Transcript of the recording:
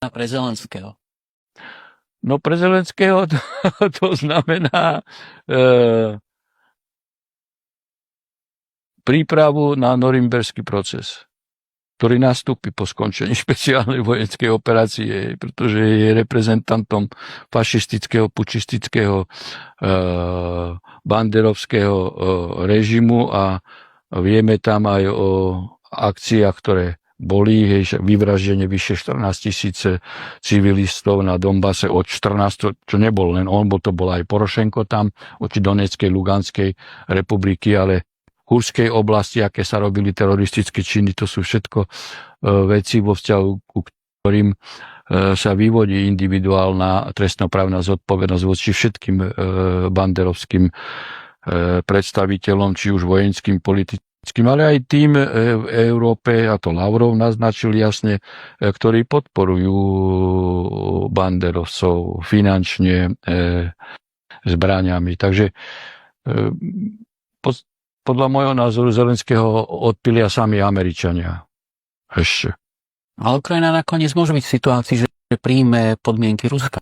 pre Zelenského? No pre Zelenského to znamená prípravu na norimberský proces, ktorý nastúpi po skončení špeciálnej vojenskej operácie, pretože je reprezentantom fašistického, pučistického, banderovského režimu a vieme tam aj o akciách, ktoré boli, vyvraždenie vyše 14 000 civilistov na Donbase od 14, čo nebol len on, to bol aj Porošenko tam, oči Donetskej, Luganskej republiky, ale v Hurskej oblasti, aké sa robili teroristické činy, to sú všetko veci vo vzťahu, ku ktorým sa vyvodí individuálna trestnoprávna zodpovednosť voči všetkým banderovským predstaviteľom, či už vojenským, politickým, ale aj tým v Európe, a to Lavrov naznačil jasne, ktorí podporujú banderovcov finančne, zbraniami. Takže podľa môjho názoru Zelenského odpilia sami Američania. Ešte. Ale Ukrajina nakoniec môže byť v situácii, že príjme podmienky Ruska.